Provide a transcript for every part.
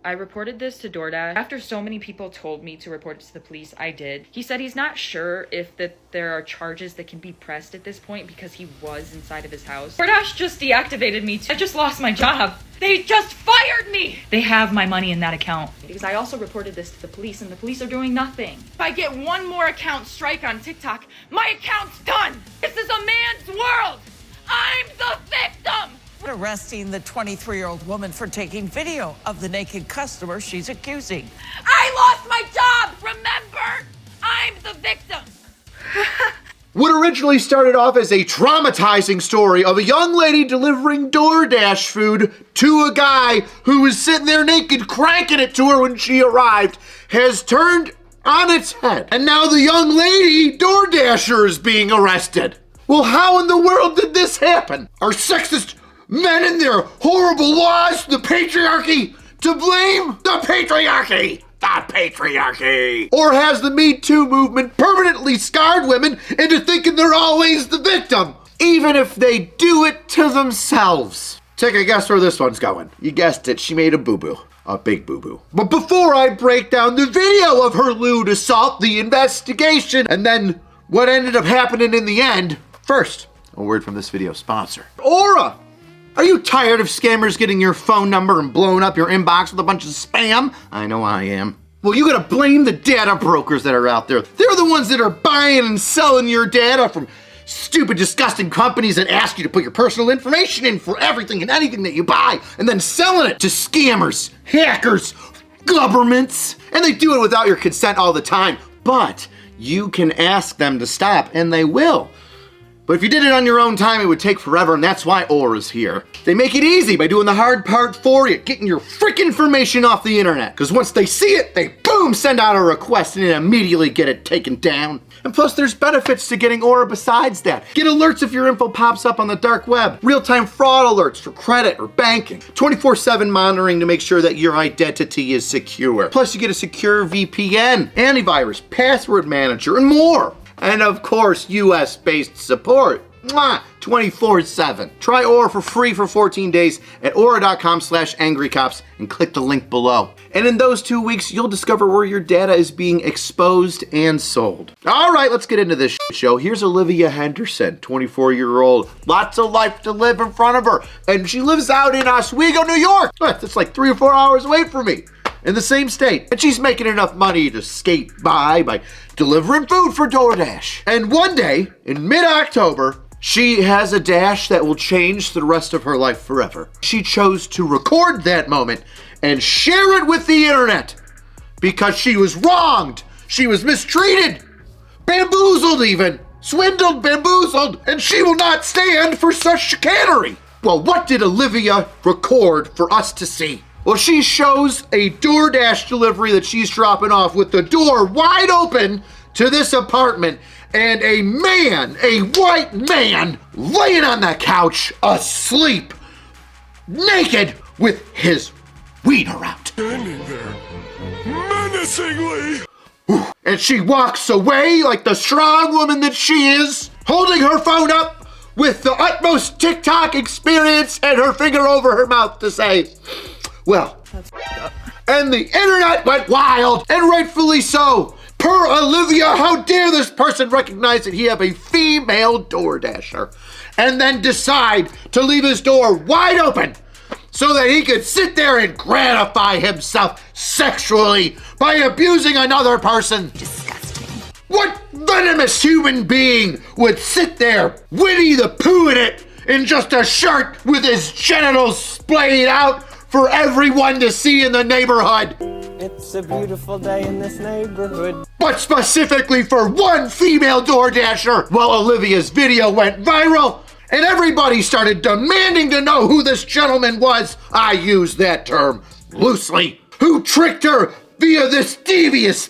I reported this to DoorDash. After so many people told me to report it to the police, I did. He said he's not sure if there are charges that can be pressed at this point because he was inside of his house. DoorDash just deactivated me too. I just lost my job. They just fired me! They have my money in that account. Because I also reported this to the police and the police are doing nothing. If I get one more account strike on TikTok, my account's done! This is a man's world! I'm the victim! Arresting the 23-year-old woman for taking video of the naked customer she's accusing. I lost my job! Remember? I'm the victim! What originally started off as a traumatizing story of a young lady delivering DoorDash food to a guy who was sitting there naked cranking it to her when she arrived has turned on its head. And now the young lady, DoorDasher, is being arrested. Well, how in the world did this happen? Are sexist men and their horrible laws, the patriarchy, to blame? The patriarchy! The patriarchy! Or has the Me Too movement permanently scarred women into thinking they're always the victim, even if they do it to themselves? Take a guess where this one's going. You guessed it, she made a boo-boo. A big boo-boo. But before I break down the video of her lewd assault, the investigation, and then what ended up happening in the end, first, a word from this video sponsor. Aura! Are you tired of scammers getting your phone number and blowing up your inbox with a bunch of spam? I know I am. Well, you gotta blame the data brokers that are out there. They're the ones that are buying and selling your data from stupid, disgusting companies that ask you to put your personal information in for everything and anything that you buy, and then selling it to scammers, hackers, governments. And they do it without your consent all the time. But you can ask them to stop, and they will. But if you did it on your own time, it would take forever, and that's why Aura's here. They make it easy by doing the hard part for you, getting your freaking information off the internet. Because once they see it, they boom, send out a request and immediately get it taken down. And plus there's benefits to getting Aura besides that. Get alerts if your info pops up on the dark web. Real-time fraud alerts for credit or banking. 24/7 monitoring to make sure that your identity is secure. Plus you get a secure VPN, antivirus, password manager, and more. And of course, US-based support. 24/7. Try Aura for free for 14 days at aura.com/angrycops and click the link below. And in those 2 weeks, you'll discover where your data is being exposed and sold. All right, let's get into this show. Here's Olivia Henderson, 24-year-old. Lots of life to live in front of her. And she lives out in Oswego, New York. That's like 3 or 4 hours away from me. In the same state. And she's making enough money to skate by delivering food for DoorDash. And one day, in mid-October, she has a dash that will change the rest of her life forever. She chose to record that moment and share it with the internet because she was wronged. She was mistreated, bamboozled even, swindled, bamboozled, and she will not stand for such chicanery. Well, what did Olivia record for us to see? Well, she shows a DoorDash delivery that she's dropping off with the door wide open to this apartment and a man, a white man, laying on the couch, asleep, naked with his wiener out. Standing there, menacingly. And she walks away like the strong woman that she is, holding her phone up with the utmost TikTok experience and her finger over her mouth to say, well, and the internet went wild, and rightfully so. Per Olivia, how dare this person recognize that he have a female DoorDasher and then decide to leave his door wide open so that he could sit there and gratify himself sexually by abusing another person. Disgusting. What venomous human being would sit there, Winnie the Pooh in it, in just a shirt with his genitals splayed out for everyone to see in the neighborhood? It's a beautiful day in this neighborhood. But specifically for one female DoorDasher, well, Olivia's video went viral and everybody started demanding to know who this gentleman was, I use that term loosely, who tricked her via this devious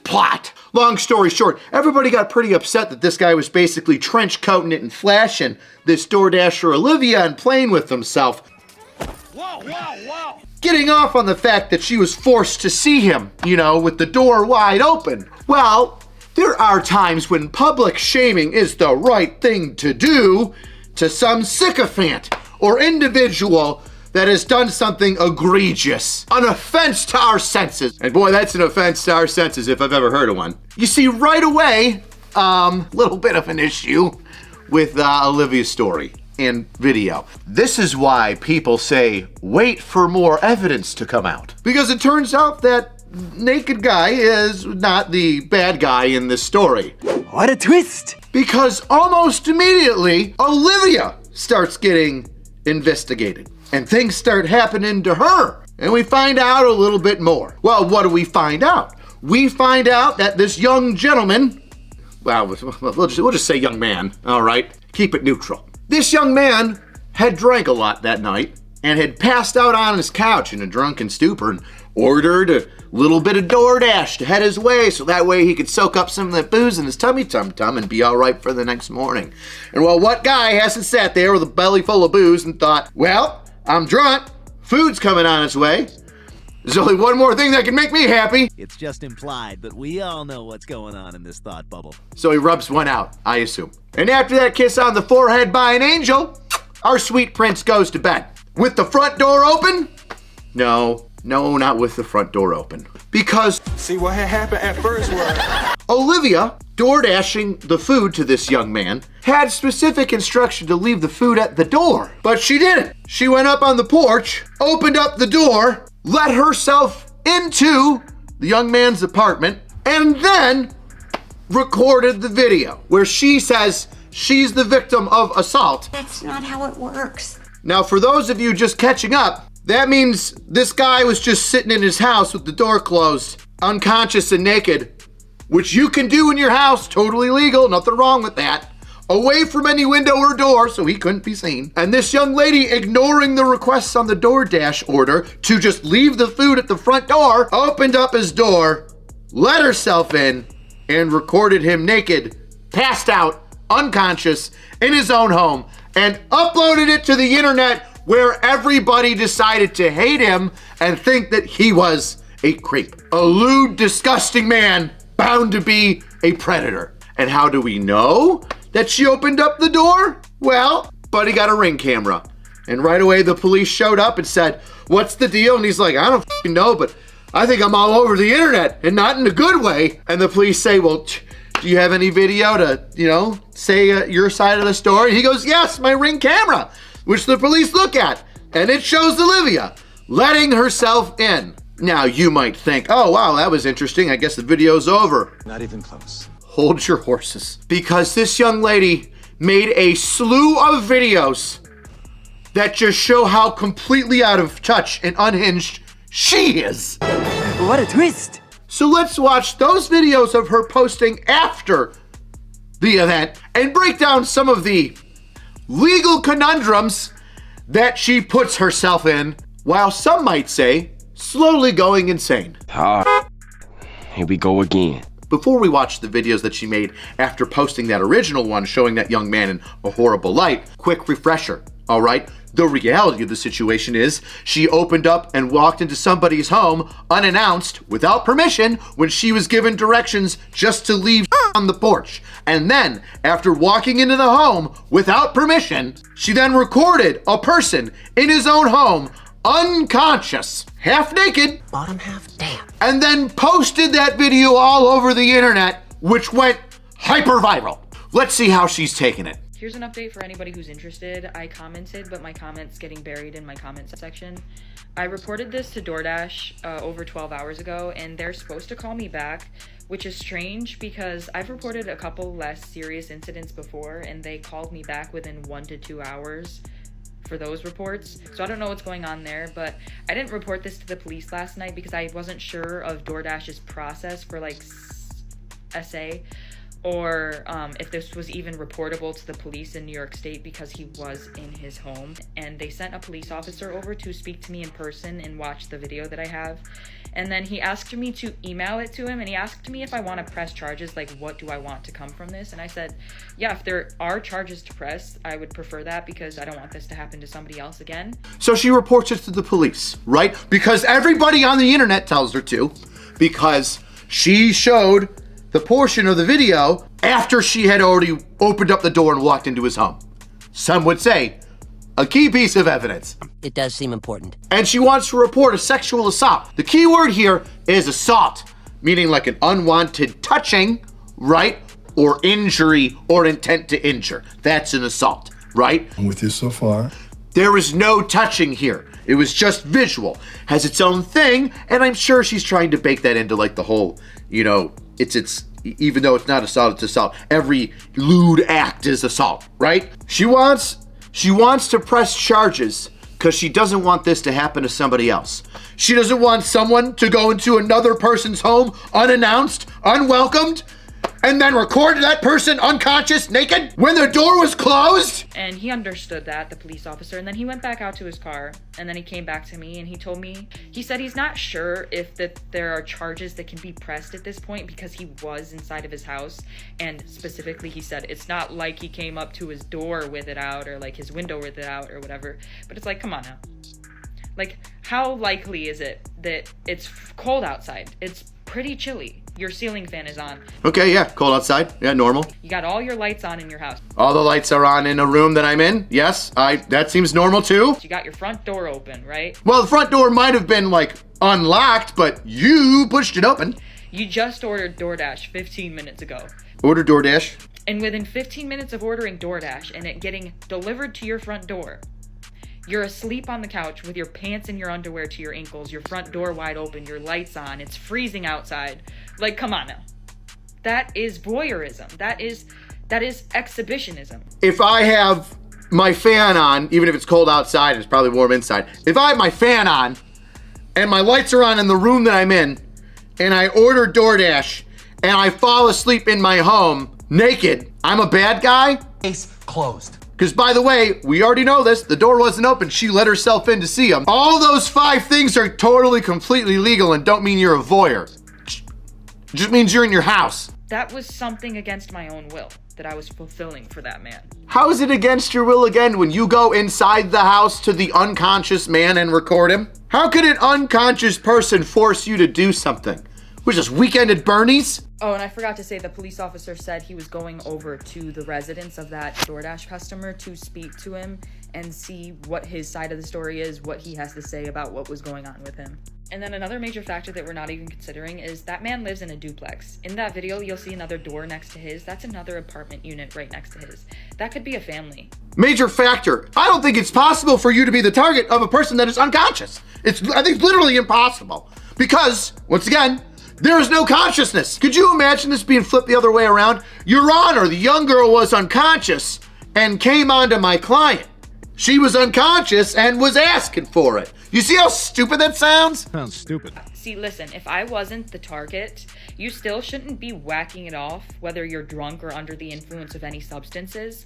plot. Long story short, everybody got pretty upset that this guy was basically trench coating it and flashing this DoorDasher Olivia and playing with himself. Whoa. Getting off on the fact that she was forced to see him, with the door wide open. Well, there are times when public shaming is the right thing to do to some sycophant or individual that has done something egregious, an offense to our senses. And boy, that's an offense to our senses if I've ever heard of one. You see, right away, little bit of an issue with Olivia's story and video. This is why people say, wait for more evidence to come out. Because it turns out that naked guy is not the bad guy in this story. What a twist! Because almost immediately, Olivia starts getting investigated. And things start happening to her. And we find out a little bit more. Well, what do we find out? We find out that this young gentleman, well, we'll just say young man, all right? Keep it neutral. This young man had drank a lot that night and had passed out on his couch in a drunken stupor and ordered a little bit of DoorDash to head his way so that way he could soak up some of that booze in his tummy tum-tum and be all right for the next morning. And well, what guy hasn't sat there with a belly full of booze and thought, well, I'm drunk, food's coming on its way. There's only one more thing that can make me happy. It's just implied, but we all know what's going on in this thought bubble. So he rubs one out, I assume. And after that kiss on the forehead by an angel, our sweet prince goes to bed. With the front door open? No, not with the front door open. Because See, what had happened at first was... Olivia, DoorDashing the food to this young man, had specific instruction to leave the food at the door. But she didn't. She went up on the porch, opened up the door, let herself into the young man's apartment, and then recorded the video where she says she's the victim of assault. That's not how it works. Now, for those of you just catching up, that means this guy was just sitting in his house with the door closed, unconscious and naked, which you can do in your house, totally legal, nothing wrong with that, away from any window or door so he couldn't be seen. And this young lady, ignoring the requests on the DoorDash order to just leave the food at the front door, opened up his door, let herself in, and recorded him naked, passed out, unconscious, in his own home, and uploaded it to the internet where everybody decided to hate him and think that he was a creep. A lewd, disgusting man bound to be a predator. And how do we know that she opened up the door? Well, Buddy got a Ring camera. And right away the police showed up and said, what's the deal? And he's like, I don't know, but I think I'm all over the internet and not in a good way. And the police say, well, do you have any video to, say your side of the story? And he goes, yes, my Ring camera, which the police look at. And it shows Olivia letting herself in. Now you might think, oh, wow, that was interesting. I guess the video's over. Not even close. Hold your horses. Because this young lady made a slew of videos that just show how completely out of touch and unhinged she is. What a twist! So let's watch those videos of her posting after the event and break down some of the legal conundrums that she puts herself in, while some might say, slowly going insane. Here we go again. Before we watch the videos that she made after posting that original one showing that young man in a horrible light, quick refresher, all right? The reality of the situation is she opened up and walked into somebody's home unannounced, without permission, when she was given directions just to leave on the porch. And then, after walking into the home without permission, she then recorded a person in his own home, unconscious, half naked, Bottom half, damn. and then posted that video all over the internet, which went hyper viral. Let's see how she's taking it. Here's an update for anybody who's interested. I commented, but my comment's getting buried in my comment section. I reported this to DoorDash over 12 hours ago, and they're supposed to call me back, which is strange because I've reported a couple less serious incidents before, and they called me back within 1 to 2 hours for those reports. So I don't know what's going on there, but I didn't report this to the police last night because I wasn't sure of DoorDash's process for like SA, or if this was even reportable to the police in New York State because he was in his home. And they sent a police officer over to speak to me in person and watch the video that I have. And then he asked me to email it to him, and he asked me if I want to press charges, like what do I want to come from this? And I said, yeah, if there are charges to press, I would prefer that because I don't want this to happen to somebody else again. So she reports it to the police, right? Because everybody on the internet tells her to, because she showed the portion of the video after she had already opened up the door and walked into his home. Some would say a key piece of evidence. It does seem important. And she wants to report a sexual assault. The key word here is assault, meaning like an unwanted touching, right? Or injury or intent to injure. That's an assault, right? I'm with you so far. There was no touching here. It was just visual. Has its own thing, and I'm sure she's trying to bake that into like the whole, it's even though it's not assault, it's assault. Every lewd act is assault, right? She wants to press charges because she doesn't want this to happen to somebody else. She doesn't want someone to go into another person's home unannounced, unwelcomed, and then record that person unconscious, naked, when the door was closed? And he understood that, the police officer, and then he went back out to his car, and then he came back to me, and he told me, he said he's not sure if there are charges that can be pressed at this point because he was inside of his house, and specifically he said it's not like he came up to his door with it out, or like his window with it out, or whatever, but it's like, come on now. Like, how likely is it that it's cold outside? It's pretty chilly. Your ceiling fan is on. Okay, yeah, cold outside. Yeah, normal. You got all your lights on in your house. All the lights are on in a room that I'm in. Yes, that seems normal too. You got your front door open, right? Well, the front door might have been like unlocked, but you pushed it open. You just ordered DoorDash 15 minutes ago. Order DoorDash. And within 15 minutes of ordering DoorDash and it getting delivered to your front door, you're asleep on the couch with your pants and your underwear to your ankles, your front door wide open, your lights on, it's freezing outside. Like, come on now. That is voyeurism. That is exhibitionism. If I have my fan on, even if it's cold outside, it's probably warm inside. If I have my fan on and my lights are on in the room that I'm in, and I order DoorDash and I fall asleep in my home naked, I'm a bad guy? Case closed. Because, by the way, we already know this. The door wasn't open. She let herself in to see him. All those 5 things are totally, completely legal and don't mean you're a voyeur. It just means you're in your house. That was something against my own will that I was fulfilling for that man. How is it against your will again when you go inside the house to the unconscious man and record him? How could an unconscious person force you to do something? Was this weekend at Bernie's? Oh, and I forgot to say the police officer said he was going over to the residence of that DoorDash customer to speak to him and see what his side of the story is, what he has to say about what was going on with him. And then another major factor that we're not even considering is that man lives in a duplex. In that video, you'll see another door next to his. That's another apartment unit right next to his. That could be a family. Major factor. I don't think it's possible for you to be the target of a person that is unconscious. I think it's literally impossible. Because, once again, there is no consciousness. Could you imagine this being flipped the other way around? Your Honor, the young girl was unconscious and came onto my client. She was unconscious and was asking for it. You see how stupid that sounds? Sounds stupid. See, listen, if I wasn't the target, you still shouldn't be whacking it off, whether you're drunk or under the influence of any substances,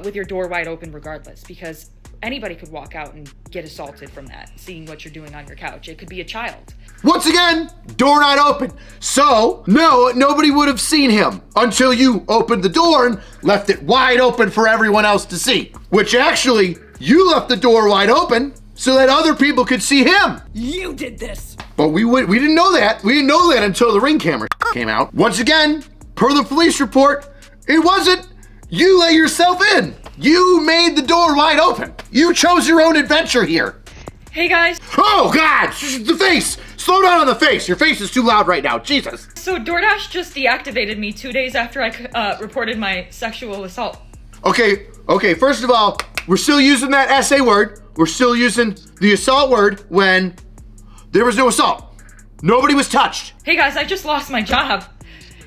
with your door wide open regardless, because anybody could walk out and get assaulted from that, seeing what you're doing on your couch. It could be a child. Once again, door not open. So, no, nobody would have seen him until you opened the door and left it wide open for everyone else to see. Which actually, you left the door wide open so that other people could see him. You did this. But we didn't know that. We didn't know that until the Ring camera came out. Once again, per the police report, it wasn't. You let yourself in. You made the door wide open. You chose your own adventure here. Hey guys. Oh God, the face. Slow down on the face. Your face is too loud right now. Jesus. So DoorDash just deactivated me 2 days after I reported my sexual assault. Okay. First of all, we're still using that SA word. We're still using the assault word when there was no assault. Nobody was touched. Hey guys, I just lost my job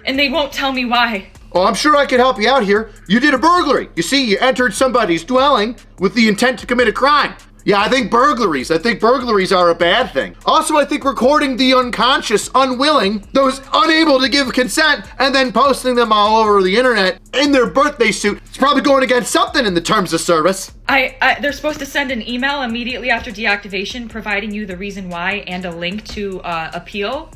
and they won't tell me why. Oh, I'm sure I could help you out here. You did a burglary. You see, you entered somebody's dwelling with the intent to commit a crime. Yeah, I think burglaries are a bad thing. Also, I think recording the unconscious, unwilling, those unable to give consent, and then posting them all over the internet in their birthday suit, it's probably going against something in the terms of service. They're supposed to send an email immediately after deactivation providing you the reason why and a link to appeal.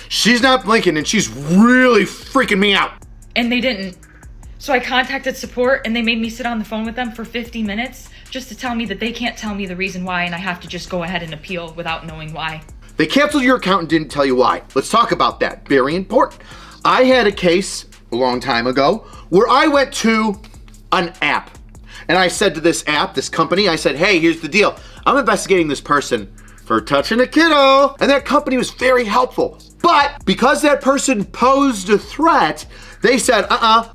She's not blinking and she's really freaking me out. And they didn't. So I contacted support and they made me sit on the phone with them for 50 minutes just to tell me that they can't tell me the reason why and I have to just go ahead and appeal without knowing why. They canceled your account and didn't tell you why. Let's talk about that. Very important. I had a case a long time ago where I went to an app And I said to this app, this company, I said, hey, here's the deal. I'm investigating this person for touching a kiddo. And that company was very helpful. But because that person posed a threat, they said,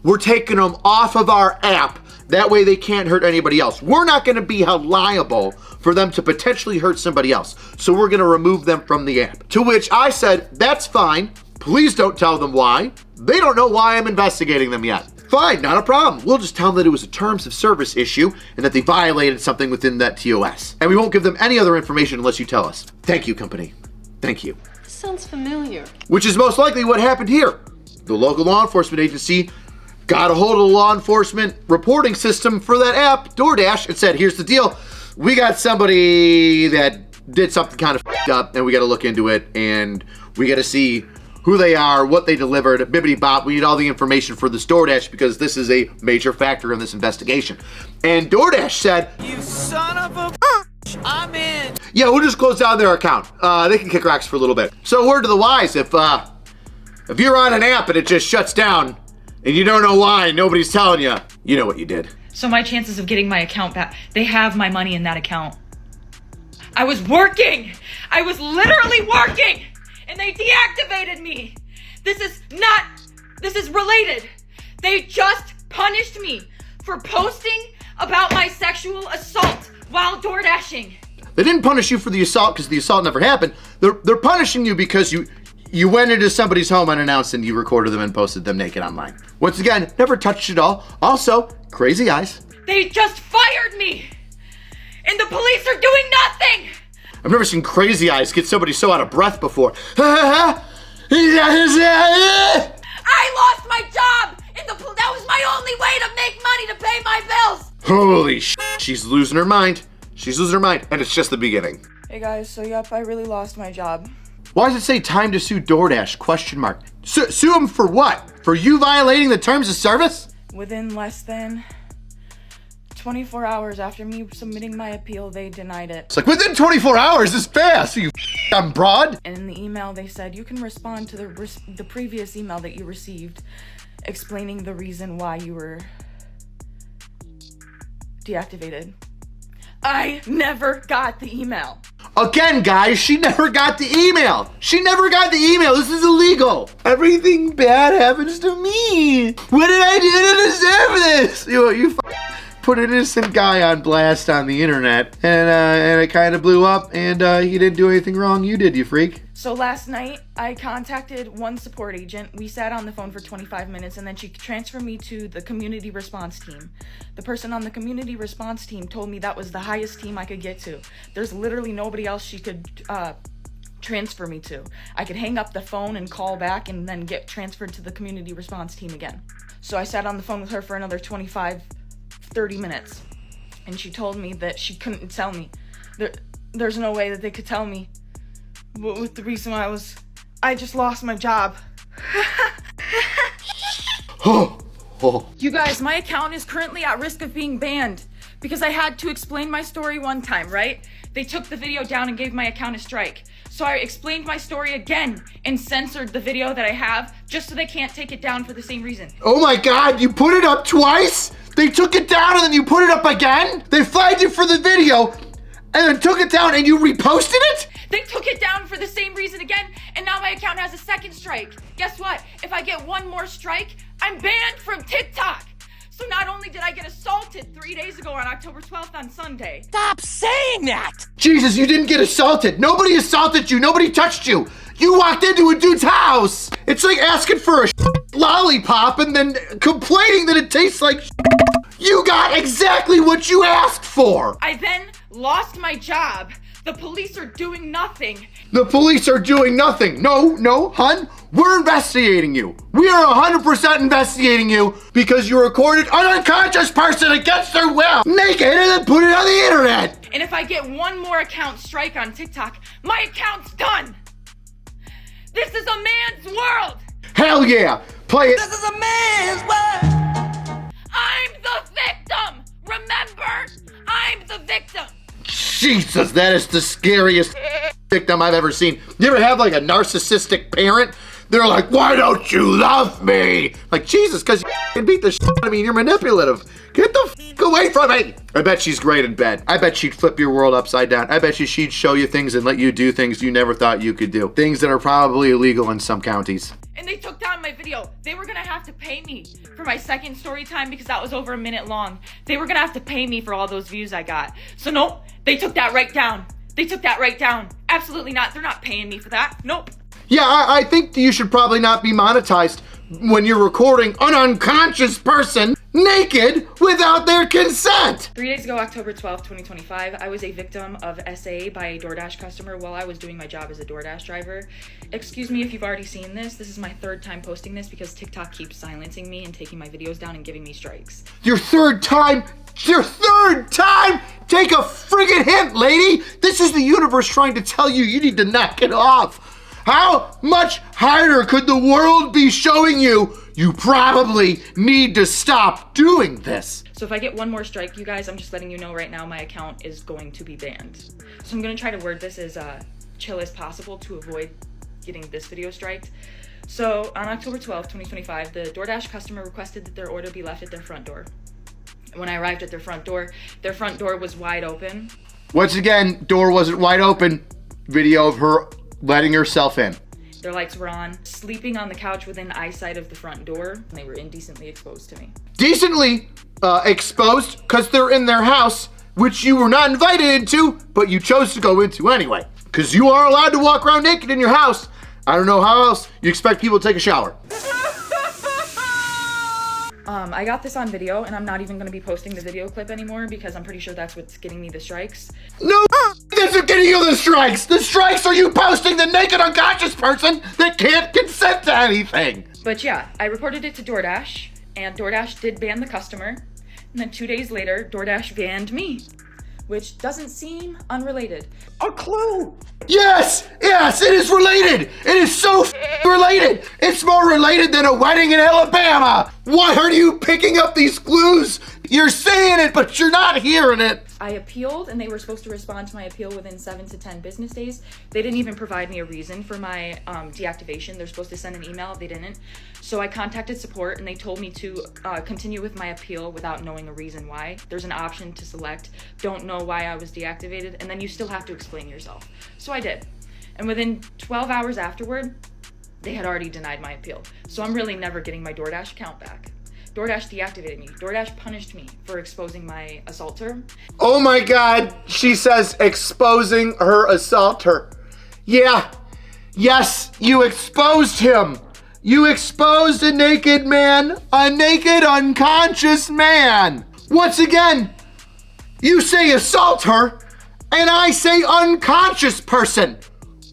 we're taking them off of our app. That way they can't hurt anybody else. We're not gonna be held liable for them to potentially hurt somebody else. So we're gonna remove them from the app. To which I said, that's fine. Please don't tell them why. They don't know why I'm investigating them yet. Fine, not a problem. We'll just tell them that it was a terms of service issue and that they violated something within that TOS. And we won't give them any other information unless you tell us. Thank you, company. Thank you. Sounds familiar. Which is most likely what happened here. The local law enforcement agency got a hold of the law enforcement reporting system for that app, DoorDash, and said, here's the deal. We got somebody that did something kind of f***ed up and we got to look into it and we got to see who they are, what they delivered, bibbity bop. We need all the information for this DoorDash because this is a major factor in this investigation. And DoorDash said, You son of a I'm in. yeah, we'll just close down their account. They can kick rocks for a little bit. So word to the wise, if you're on an app and it just shuts down and you don't know why, nobody's telling you, you know what you did. So my chances of getting my account back, they have my money in that account. I was working. I was literally working. And they deactivated me. This is related. They just punished me for posting about my sexual assault while DoorDashing. They didn't punish you for the assault because the assault never happened. They're punishing you because you went into somebody's home unannounced and you recorded them and posted them naked online. Once again, never touched it all. Also, crazy eyes. They just fired me. And the police are doing nothing. I've never seen crazy eyes get somebody so out of breath before. I lost my job. And that was my only way to make money to pay my bills. Holy sh! She's losing her mind. She's losing her mind. And it's just the beginning. Hey guys, so yep, I really lost my job. Why does it say time to sue DoorDash? Question mark. Sue them for what? For you violating the terms of service? Within less than 24 hours after me submitting my appeal, they denied it. It's like within 24 hours is fast. You I'm broad. And in the email, they said you can respond to the previous email that you received explaining the reason why you were deactivated. I never got the email. Again, guys, she never got the email. She never got the email. This is illegal. Everything bad happens to me. What did I do to deserve this? You put an innocent guy on blast on the internet, and it kind of blew up, and he didn't do anything wrong. You did, you freak. So last night, I contacted one support agent. We sat on the phone for 25 minutes, and then she transferred me to the community response team. The person on the community response team told me that was the highest team I could get to. There's literally nobody else she could transfer me to. I could hang up the phone and call back and then get transferred to the community response team again. So I sat on the phone with her for another 30 minutes, and she told me that she couldn't tell me. There's no way that they could tell me what the reason I just lost my job. You guys, my account is currently at risk of being banned because I had to explain my story one time, right? They took the video down and gave my account a strike. So I explained my story again and censored the video that I have just so they can't take it down for the same reason. Oh my God, you put it up twice? They took it down and then you put it up again? They flagged you for the video and then took it down and you reposted it? They took it down for the same reason again, and now my account has a second strike. Guess what? If I get one more strike, I'm banned from TikTok. So not only did I get assaulted 3 days ago on October 12th on Sunday. Stop saying that! Jesus, you didn't get assaulted. Nobody assaulted you. Nobody touched you. You walked into a dude's house. It's like asking for a lollipop and then complaining that it tastes like You got exactly what you asked for. I then lost my job. The police are doing nothing. The police are doing nothing. No, hun. We're investigating you. We are 100% investigating you because you recorded an unconscious person against their will, naked, and then put it on the internet. And if I get one more account strike on TikTok, my account's done. This is a man's world. Hell yeah. Play it. This is a man's world. I'm the victim. Remember, I'm the victim. Jesus, that is the scariest victim I've ever seen. You ever have like a narcissistic parent They're like, why don't you love me? Like, Jesus, because you can beat the shit out of me and you're manipulative. Get the f away from me. I bet she's great in bed. I bet she'd flip your world upside down. I bet she'd show you things and let you do things you never thought you could do. Things that are probably illegal in some counties. And they took down my video. They were gonna have to pay me for my second story time because that was over a minute long. They were gonna have to pay me for all those views I got. So nope, they took that right down. They took that right down. Absolutely not. They're not paying me for that. Nope. Yeah, I think you should probably not be monetized when you're recording an unconscious person naked without their consent. 3 days ago, October 12th, 2025, I was a victim of SA by a DoorDash customer while I was doing my job as a DoorDash driver. Excuse me if you've already seen this. This is my third time posting this because TikTok keeps silencing me and taking my videos down and giving me strikes. Your third time? Your third time? Take a friggin' hint, lady. This is the universe trying to tell you you need to knock it off. How much harder could the world be showing you? You probably need to stop doing this. So if I get one more strike, you guys, I'm just letting you know right now my account is going to be banned. So I'm gonna try to word this as chill as possible to avoid getting this video striked. So on October 12th, 2025, the DoorDash customer requested that their order be left at their front door. When I arrived at their front door was wide open. Once again, door wasn't wide open. Video of her letting herself in. Their lights were on, sleeping on the couch within eyesight of the front door, and they were indecently exposed to me. Decently exposed because they're in their house, which you were not invited into, but you chose to go into anyway. Because you are allowed to walk around naked in your house. I don't know how else you expect people to take a shower. I got this on video, and I'm not even going to be posting the video clip anymore because I'm pretty sure that's what's getting me the strikes. No, that's not getting you the strikes. The strikes are you posting the naked unconscious person that can't consent to anything. But yeah, I reported it to DoorDash, and DoorDash did ban the customer. And then 2 days later, DoorDash banned me, which doesn't seem unrelated. A clue. Yes, it is related. It is so related. It's more related than a wedding in Alabama. Why are you picking up these clues? You're saying it, but you're not hearing it. I appealed, and they were supposed to respond to my appeal within 7 to 10 business days. They didn't even provide me a reason for my deactivation. They're supposed to send an email. They didn't. So I contacted support, and they told me to continue with my appeal without knowing a reason why. There's an option to select, don't know why I was deactivated, and then you still have to explain yourself. So I did. And within 12 hours afterward, they had already denied my appeal. So I'm really never getting my DoorDash account back. DoorDash deactivated me. DoorDash punished me for exposing my assaulter. Oh my God, she says exposing her assaulter. Yeah, yes, you exposed him. You exposed a naked man, a naked unconscious man. Once again, you say assaulter, and I say unconscious person,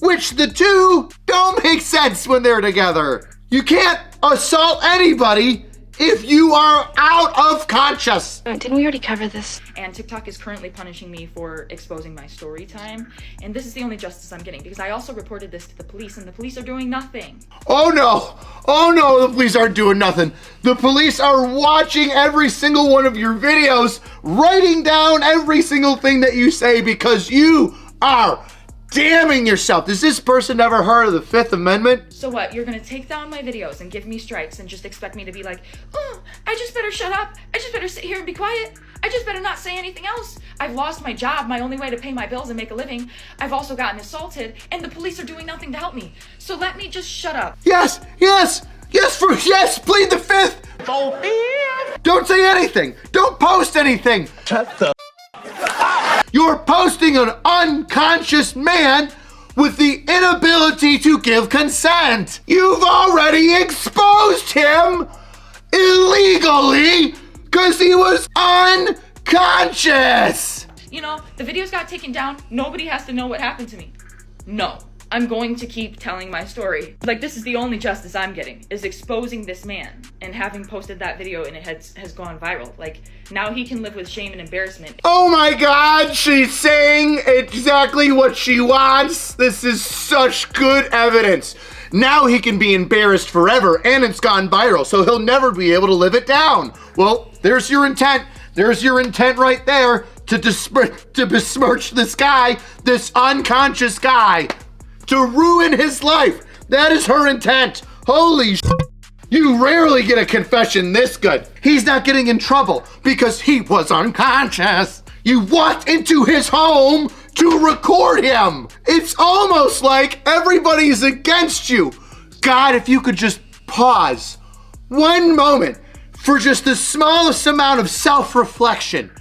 which the two don't make sense when they're together. You can't assault anybody if you are out of conscious. Didn't we already cover this? And TikTok is currently punishing me for exposing my story time. And this is the only justice I'm getting because I also reported this to the police and the police are doing nothing. Oh no, the police aren't doing nothing. The police are watching every single one of your videos, writing down every single thing that you say because you are damning yourself. Has this person ever heard of the Fifth Amendment? So what, you're gonna take down my videos and give me strikes and just expect me to be like, oh, I just better shut up. I just better sit here and be quiet. I just better not say anything else. I've lost my job, my only way to pay my bills and make a living. I've also gotten assaulted and the police are doing nothing to help me. So let me just shut up. Yes, plead the Fifth. Don't say anything. Don't post anything. Shut the You're posting an unconscious man with the inability to give consent. You've already exposed him illegally because he was unconscious. You know, the videos got taken down. Nobody has to know what happened to me. No, I'm going to keep telling my story. Like, this is the only justice I'm getting, is exposing this man and having posted that video and it has gone viral. Like, now he can live with shame and embarrassment. Oh my God, she's saying exactly what she wants. This is such good evidence. Now he can be embarrassed forever and it's gone viral, so he'll never be able to live it down. Well, there's your intent. There's your intent right there to besmirch this guy, this unconscious guy, to ruin his life. That is her intent. Holy you rarely get a confession this good. He's not getting in trouble because he was unconscious. You walked into his home to record him. It's almost like everybody's against you. God, if you could just pause one moment for just the smallest amount of self-reflection.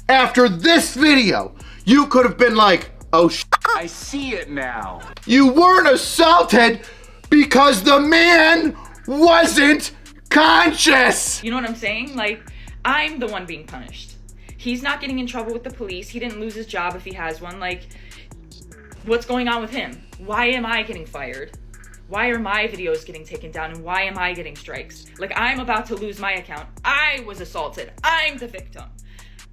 After this video, you could have been like, oh I see it now. You weren't assaulted because the man wasn't conscious. You know what I'm saying? Like, I'm the one being punished. He's not getting in trouble with the police. He didn't lose his job if he has one. Like, what's going on with him? Why am I getting fired? Why are my videos getting taken down and why am I getting strikes? Like, I'm about to lose my account. I was assaulted. I'm the victim.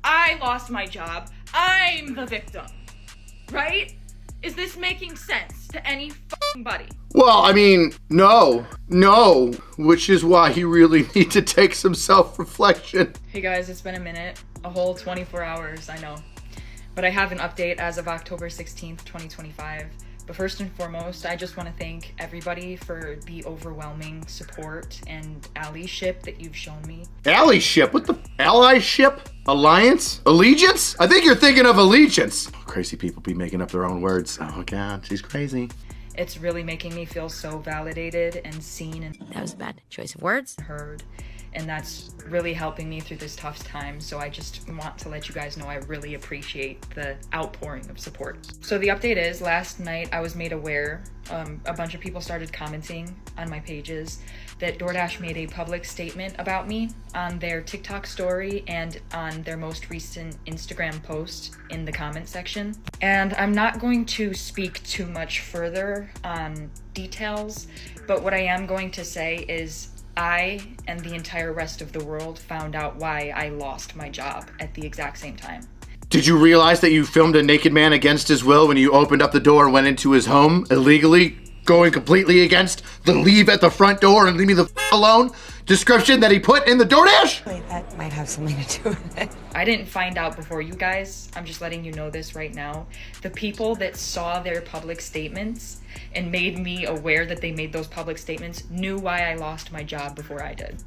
I lost my job. I'm the victim. Right? Is this making sense to anybody? Well, I mean, no, which is why you really need to take some self-reflection. Hey guys, it's been a minute, a whole 24 hours, I know. But I have an update as of October 16th, 2025. But first and foremost, I just want to thank everybody for the overwhelming support and allyship that you've shown me. Allyship? What the allyship? Alliance? Allegiance? I think you're thinking of allegiance. Crazy people be making up their own words. Oh God, she's crazy. It's really making me feel so validated and seen and That was a bad choice of words. heard. And that's really helping me through this tough time. So I just want to let you guys know I really appreciate the outpouring of support. So the update is, last night I was made aware, a bunch of people started commenting on my pages that DoorDash made a public statement about me on their TikTok story and on their most recent Instagram post in the comment section. And I'm not going to speak too much further on details, but what I am going to say is I and the entire rest of the world found out why I lost my job at the exact same time. Did you realize that you filmed a naked man against his will when you opened up the door and went into his home illegally, going completely against the leave at the front door and leave me the alone description that he put in the DoorDash? Wait, that might have something to do with it. I didn't find out before you guys. I'm just letting you know this right now. The people that saw their public statements and made me aware that they made those public statements knew why I lost my job before I did.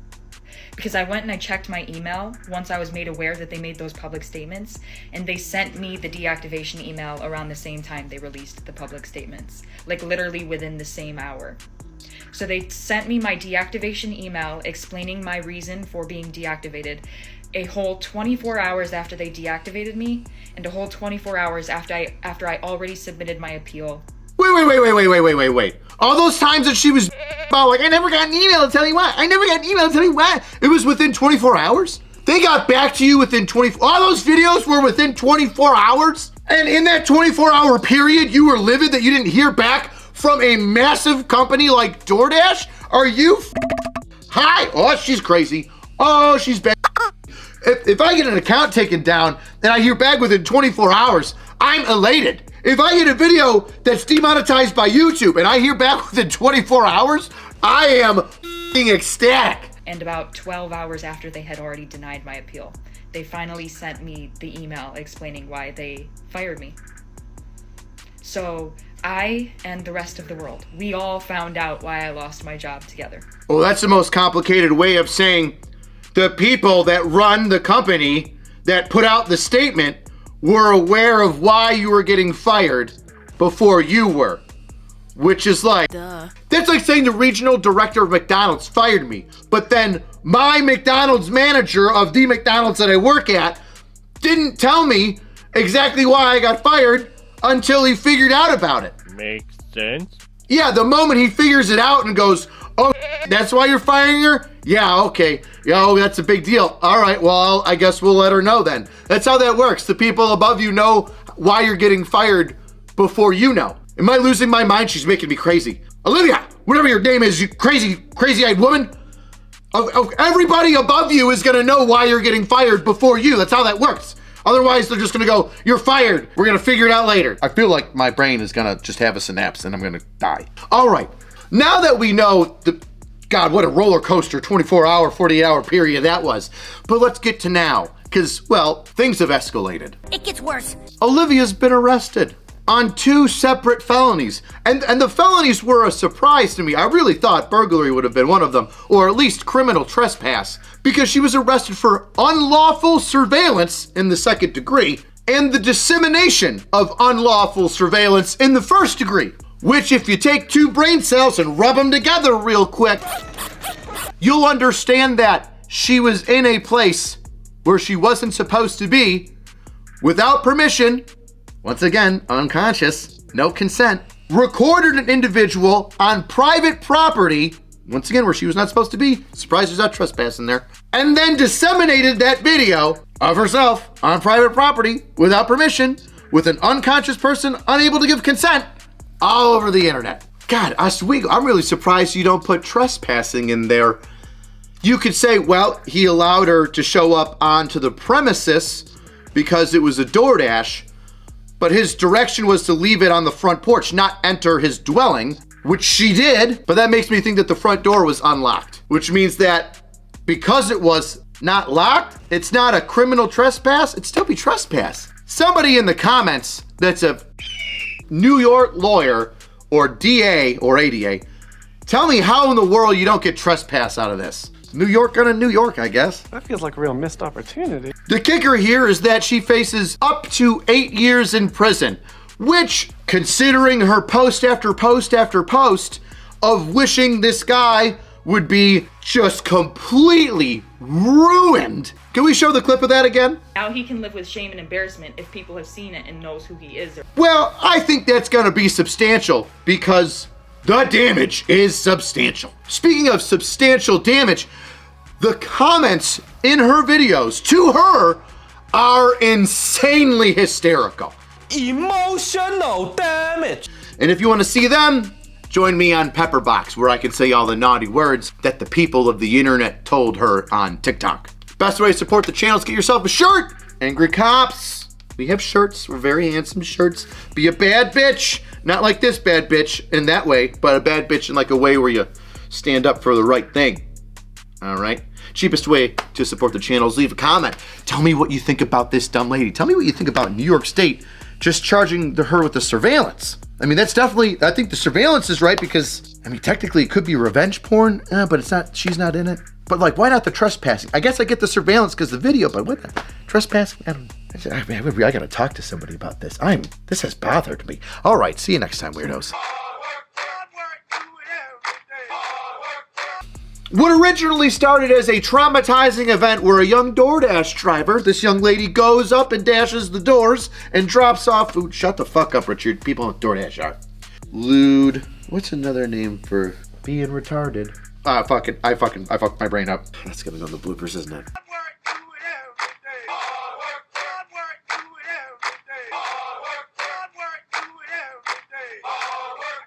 Because I went and I checked my email once I was made aware that they made those public statements, and they sent me the deactivation email around the same time they released the public statements, like literally within the same hour. So they sent me my deactivation email explaining my reason for being deactivated a whole 24 hours after they deactivated me, and a whole 24 hours after I already submitted my appeal. Wait. All those times that she was about like, I never got an email to tell you what. It was within 24 hours? They got back to you within 24, all those videos were within 24 hours? And in that 24-hour period, you were livid that you didn't hear back from a massive company like DoorDash? Are you high? Oh, she's crazy. Oh, she's bad. If I get an account taken down and I hear back within 24 hours, I'm elated. If I get a video that's demonetized by YouTube and I hear back within 24 hours, I am ecstatic. And about 12 hours after they had already denied my appeal, they finally sent me the email explaining why they fired me. So I and the rest of the world, we all found out why I lost my job together. Well, that's the most complicated way of saying the people that run the company that put out the statement were aware of why you were getting fired before you were. Which is like, that's like saying the regional director of McDonald's fired me, but then my McDonald's manager of the McDonald's that I work at didn't tell me exactly why I got fired until he figured out about it. Makes sense. Yeah, the moment he figures it out and goes, oh, that's why you're firing her? Yeah, okay. Oh, that's a big deal. All right, well, I guess we'll let her know then. That's how that works. The people above you know why you're getting fired before you know. Am I losing my mind? She's making me crazy. Olivia, whatever your name is, you crazy-eyed woman. Everybody above you is gonna know why you're getting fired before you. That's how that works. Otherwise, they're just gonna go, you're fired. We're gonna figure it out later. I feel like my brain is gonna just have a synapse and I'm gonna die. All right, now that we know God, what a roller coaster 24-hour, 48-hour period that was. But let's get to now, because, well, things have escalated. It gets worse. Olivia's been arrested. on 2 separate felonies. And the felonies were a surprise to me. I really thought burglary would have been one of them, or at least criminal trespass, because she was arrested for unlawful surveillance in the 2nd degree and the dissemination of unlawful surveillance in the 1st degree, which if you take 2 brain cells and rub them together real quick, you'll understand that she was in a place where she wasn't supposed to be without permission. Once again, unconscious, no consent, recorded an individual on private property, once again, where she was not supposed to be, surprised there's not trespassing there, and then disseminated that video of herself on private property without permission with an unconscious person unable to give consent all over the internet. God, Oswego, I'm really surprised you don't put trespassing in there. You could say, well, he allowed her to show up onto the premises because it was a DoorDash, but his direction was to leave it on the front porch, not enter his dwelling, which she did. But that makes me think that the front door was unlocked, which means that because it was not locked, it's not a criminal trespass, it'd still be trespass. Somebody in the comments that's a New York lawyer or DA or ADA, tell me how in the world you don't get trespass out of this. New York gonna New York, I guess. That feels like a real missed opportunity. The kicker here is that she faces up to 8 years in prison, which, considering her post after post after post of wishing this guy would be just completely ruined. Can we show the clip of that again? Now he can live with shame and embarrassment if people have seen it and knows who he is. Well, I think that's gonna be substantial because the damage is substantial. Speaking of substantial damage, the comments in her videos to her are insanely hysterical. Emotional damage. And if you want to see them, join me on Pepperbox, where I can say all the naughty words that the people of the internet told her on TikTok. Best way to support the channel is get yourself a shirt. Angry Cops. We have shirts. We're very handsome shirts. Be a bad bitch. Not like this bad bitch in that way, but a bad bitch in like a way where you stand up for the right thing. All right. Cheapest way to support the channel is leave a comment. Tell me what you think about this dumb lady. Tell me what you think about New York State just charging her with the surveillance. I mean, that's definitely, I think the surveillance is right because, I mean, technically it could be revenge porn, but it's not, she's not in it. But like, why not the trespassing? I guess I get the surveillance because the video, but what the trespassing? I don't know. I gotta talk to somebody about this. This has bothered me. All right, see you next time, weirdos. What originally started as a traumatizing event where a young DoorDash driver, this young lady goes up and dashes the doors and drops off food. Shut the fuck up, Richard. People on DoorDash are. Lewd. What's another name for being retarded? I fucked my brain up. That's gonna go in the bloopers, isn't it?